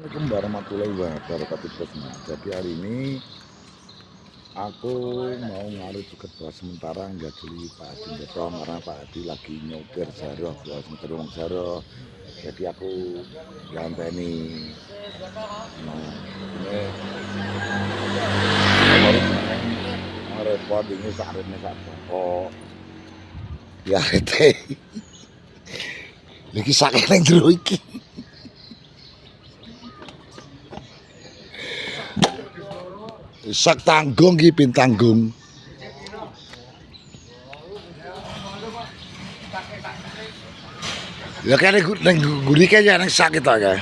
Assalamualaikum warahmatullahi wabarakatuh. Jadi hari ini aku mau ngaruh juga buat sementara nggak jeli Pak Adi Ndotong karena Pak Adi lagi nyopir Jaroh buat sementara orang Jaroh. Jadi aku ganteni. Nah, ini repot ini saatnya sak pokok. Ya rete. Lagi sakit yang jero iki. Sak tanggung ki pin tanggung. Ya kene nang gurike ya nang sak itu aja.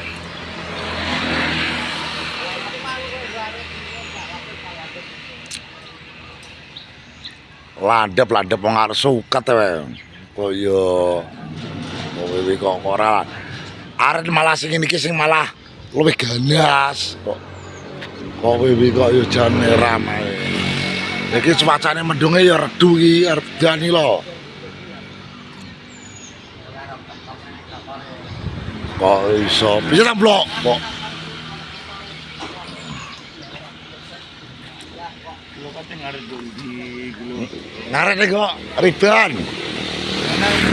Landep wong arep suket wae. Kaya kowe kok ora arep malah sing iki sing malah luwih ganas kok. Kowe iki kok yo jan merah ae. Iki cuacane mendunge ya redu iki arep dani lho. Kok iso piye ta blok kok. Kulo kate ngarep ndi kulo. Ngarep kok riban.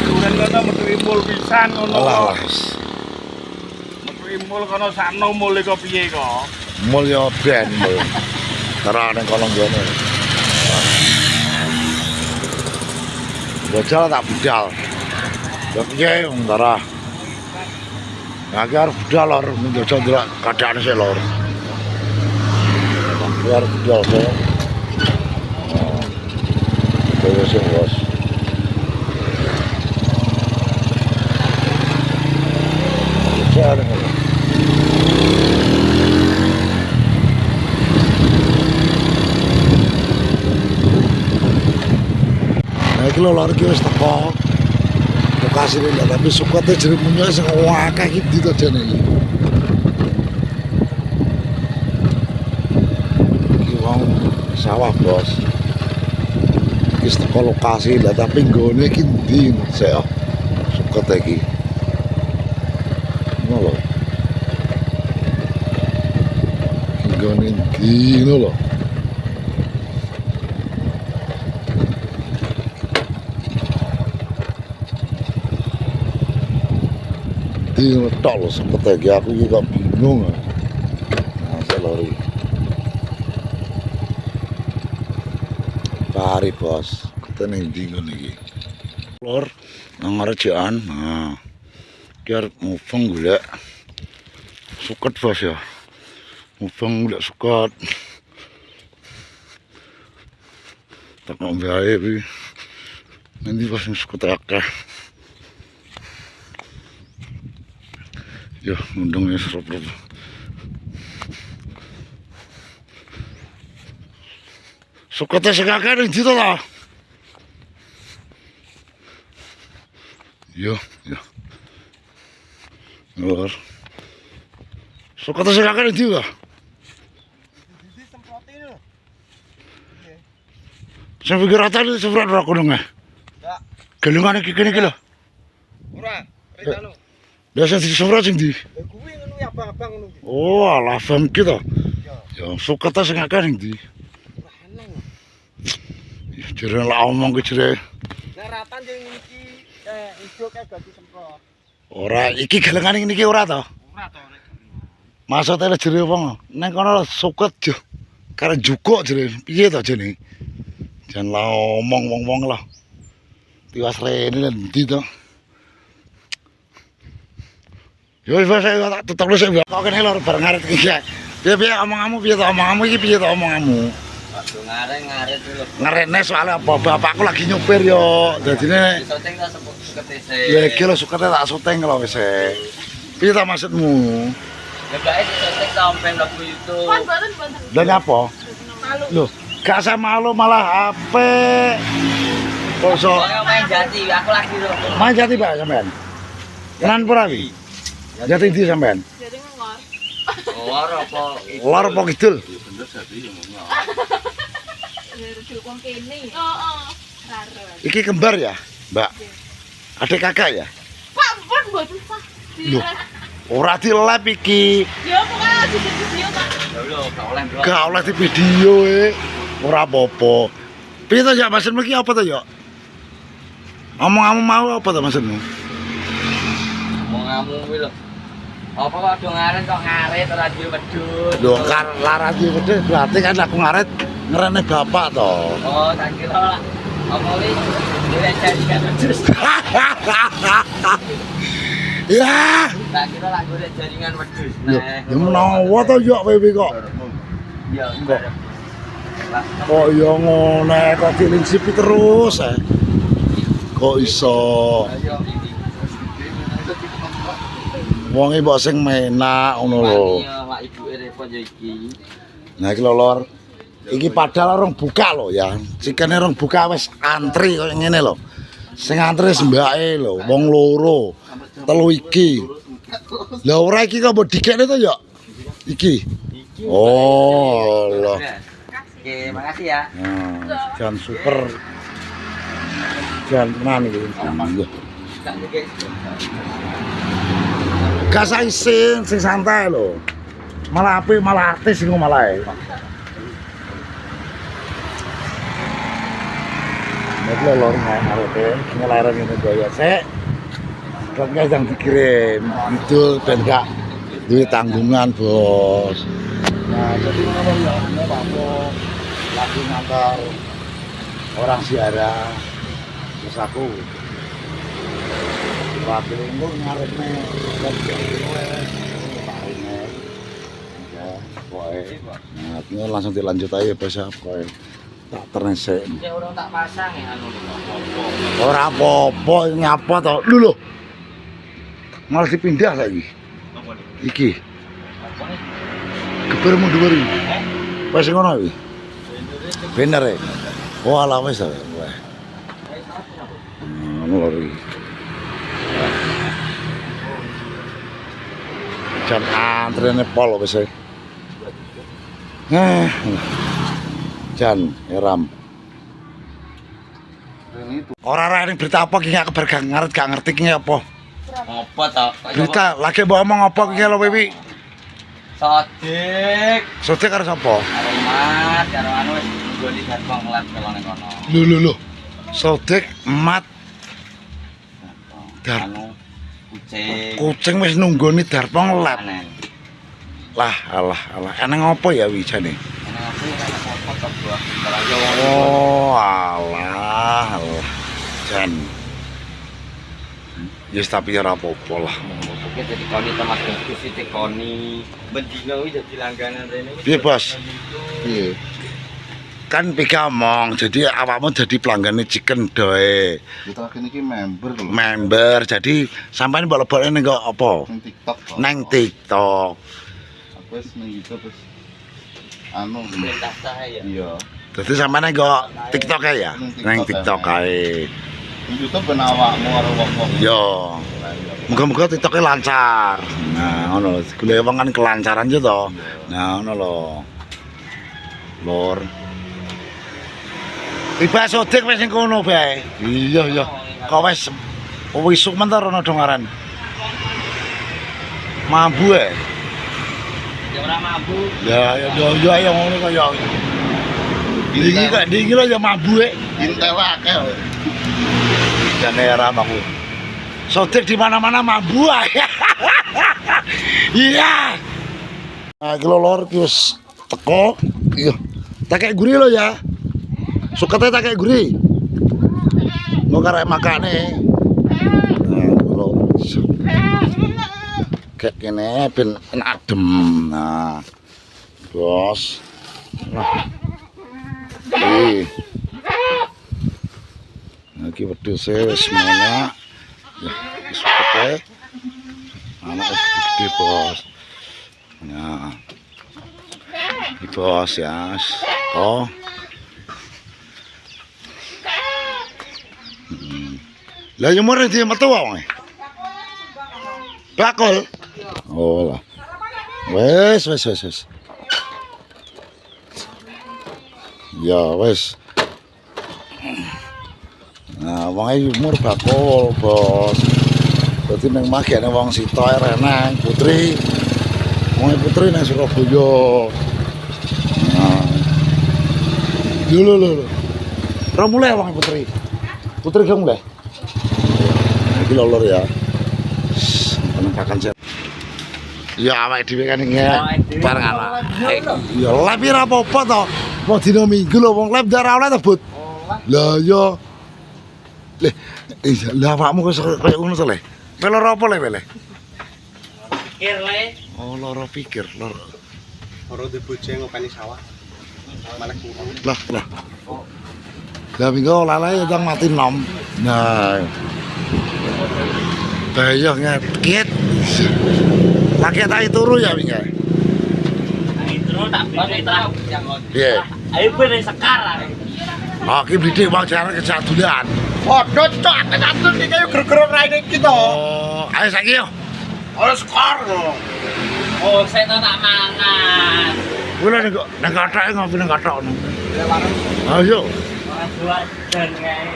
Duren kono metu imul pisan ngono. Alah. Metu imul kono sakno mule kok piye kok. Mulya ben mul. Terane kono ngene. Bocah tak budal. Ya piye wong darah. Nah, ki arep budal lor, menjojo ndelok kadhane sik lor. Ki arep budal kok. Dewe sing bos. Jarang. Nah, iki lho lor iki wis teko. Lokasine lho tapi sukate jere munyo sing akeh iki ndi to jane iki. Iki wong sawah, Bos. Iki teko lokasi lho tapi nggone iki ndi sik sukate iki. Ngono lho. Nggone ndi ngono lho. Ini tok lho sempet lagi aku juga bingung. Nah, saya lari. Pari bos, kita neng dingun lagi. Lor, nang ngerjaan. Nah, biar mufeng gula. Suket bos ya. Mufeng gula suket. Tak ngombe air bi. Nanti pas suket akeh. Ya, undangnya serap-serap. Sukate sekakak ning ndi to ta? Ya. Lor. Sukate sekakak ning ndi ta? Di semprote lho. Sing pikir rata iki semprot ora kono nggih. Ya. Gelungane iki kene iki lho. Ora, retano. Lah sing disemprot sing ndi? Kuwi ngono ya abang-abang ngono ki. Oh, alah fam ki to. Ya, sukate sekakak ning ndi? Ya jere lah omong ki jere. Nek ratan sing iki ijo kae ganti semprot. Ora, iki gelengane niki ora to? Ora to nek. Maksudnya lah jere wong neng kono suket jo. Karena jukuk jere. Piye to jene? Jan lah omong wong-wong lah. Tiwas rene ndi to? Yo wis saya tak tutuk lu sik kok kene lho bareng arep iki. Piye omonganmu piye to omonganmu iki piye to omonganmu? Aduh ngaret lho. Ngerene soalnya apa bapakku lagi nyopir yo. Dadine Syuting ta sukete sik. ya iki lho sukete tak syuting lho wis. Piye to maksudmu? Ya bae syuting ta ompen lagu YouTube. Lah nyapa? Malu. Loh, gak usah malu malah HP. Kosok Pokoknya main jati, aku lagi lho. main jati Pak sampean. Tenan pura wi? Jati ndi sampean? Jadi ngor. Lor apa? Lor apa kidul? Bener jati ya ngomong. Dari wong kene. Heeh. Raro. Iki kembar ya, Mbak? Adik kakak ya? Pak, pun mboten sah. Loh. Ora dilep iki. Ya pokoknya di video Pak. Ya udah gak oleh bro. Gak oleh di video ora apa-apa. Piye to ya maksudmu iki apa to ya? Omong-omong mau apa to maksudmu? Mau ngamu kuwi lho. Apa kok do ngaret kok ngaret ora duwe wedhus. Lho kan lara iki wedhe berarti kan aku ngaret ngerene bapak to. Oh, tak kira lah. Apa wis duwe jaringan wedhus. Ya. Tak kira lah golek jaringan wedhus. Ya menawa to yo kowe kok. Ya Kok kok yo ngene kok dilingsipi terus Kok iso? ayo iki. Wong e mbok sing menak ngono lho. Iya, Pak ibuke repot ya iki. Nah iki lho Lor. Iki padahal orang buka lho ya. Cikene orang buka wis antri koyo ngene lho. Sing antri sembake lho, wong loro. Telu iki. Lah ora iki kok mbok dikekne to ya? Iki. Oh, lho. Oke, makasih ya. Nah, jan super. Jan tenan iki. Tak niki. Gak sing santai lho. Malah apik malah artis iku malah. Nek lho ngarepe ngelaren ngene gaya sik. Kok yang dikirim itu ben gak duwe tanggungan, Bos. Nah, jadi ngono ya, ini Pak lagi ngantar orang ziarah. Terus aku wakil itu ngarepnya dan nah, ini langsung dilanjut aja bahasa apa tak ternesek Ya udah tak pasang ya anu. ora apa-apa nyapa to lho malah dipindah lagi iki gebermu dhuwur iki wis ngono iki bener oh ala wis ngono lho iki jan antrene pol wis jan eram ora ning berita apa iki gak kabar gak ngerti iki apa Apa to? berita lagi mbok omong apa iki lho Wiwi Sodik. sodik karo sapa Aromat karo anu wis goli garpong lat kalau ning kono. lho sodik emat Dar Anu kucing. kucing wis nunggoni darpong lab Panen. lah alah eneng apa ya wijane Ini aku kayak foto buah. oh alah jan yes tapi ora apa-apa lah Oke, jadi koni temas diskusi tekoni bendino iki dadi langganan rene. piye bos piye kan pikamong jadi awakmu jadi pelanggan chicken doe Kita kini ki member lho. member jadi sampean bolak-balik ning kok apa Nang TikTok. kok. nang TikTok Aku wis nang YouTube wis anu. Perintah saya. Iya. dadi sampean kok TikTok ya nang TikTok kae Nang YouTube ben awakmu karo wong-wong. yo muga-muga TikToknya lancar nah ngono lho golek wong kan kelancaran yo to nah ngono lho Lor tiba sodik wis ning kono bae iya kok wis wisuk mentar ono dongaran mambu Ya ora mampu. ya ya ngono kok ya iki kok iki lho ya mambu Intel akeh. jane ora aku sodik di mana-mana mambu iya nah iki Lor iki wis teko iya tak kayak gurih lo ya suketnya tak kayak gurih mau karek makane nah lo kayak gini ben adem nah bos nah lagi wedhusnya wis mana ya wis suketnya anak gede bos nah ini bos ya oh lah yo mure dia metu wae bakul oh lah wes ya wes nah wong umur bakul bos Dadi nang magene wong Sito renang Putri. Wong Putri nang Surabaya. Nah. Lho. Ora mulai wong Putri. Putri gak mulai. Iki lho lur ya. Penempakan set. Ya awake dhewe kan bareng ana. Ya lep ora apa-apa to. Mau dina Minggu lho wong lep ora oleh tebut. Lah ya. Lah awakmu koyo ngono to le. Pelor apa le wele? Pikir le. Oh, loro pikir, loro. Ora di bojeng ngopeni sawah. Malah kurang. Lah. Lah minggu lalae tang mati nom. Nah. Bayah ngekit. Lagi tak turu ya minggu. Terus tak pikir tahu. Iya. Ayo bener sekarang. Oh, ki bidik wong jaran kejadulan. Padha cok ketun iki kaya ger-geron raine iki to. Oh, ayo saiki yo. Ora skor. Oh, saya tak mangan. Kuwi nang kathake ngopi nang kathok ngono. Ayo. Ora jual dan kae.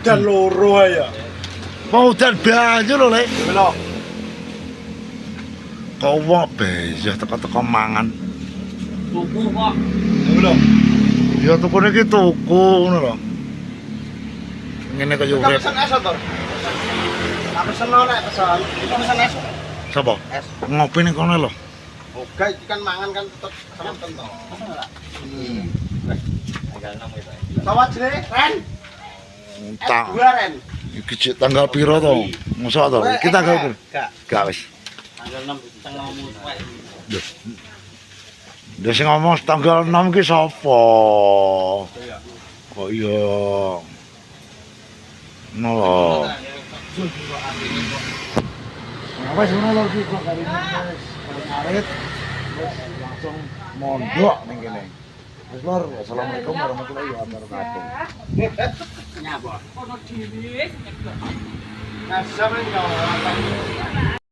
Dan loro ya. Mau udan banyu lho, Le. Lho. Kok wong bayah teko-teko mangan. Tuku kok. Lho. Ya tukune iki tuku ngono lho. Ngene kaya urip. Pesen es to. Tak pesen nek pesen. Iku pesen es. Sapa? Es. Ngopi ning kono lho. Oke, iki kan mangan kan tetep santen to. Tanggal 6 itu. Sawah jere, Ren. Tak. Dua Ren. Iki cek tanggal piro to? Mosok to? Iki tanggal piro? Gak. Gak wis. Tanggal 6 tengah musuh. Dia sing ngomong tanggal 6 ki sapa? Kok iya. No. Apa sih ngono lho kok kali ini wis ngarit terus langsung mondok ning kene. Wis lur, assalamualaikum warahmatullahi wabarakatuh. Nyapa? Ono dhewe. Nah, sampeyan yo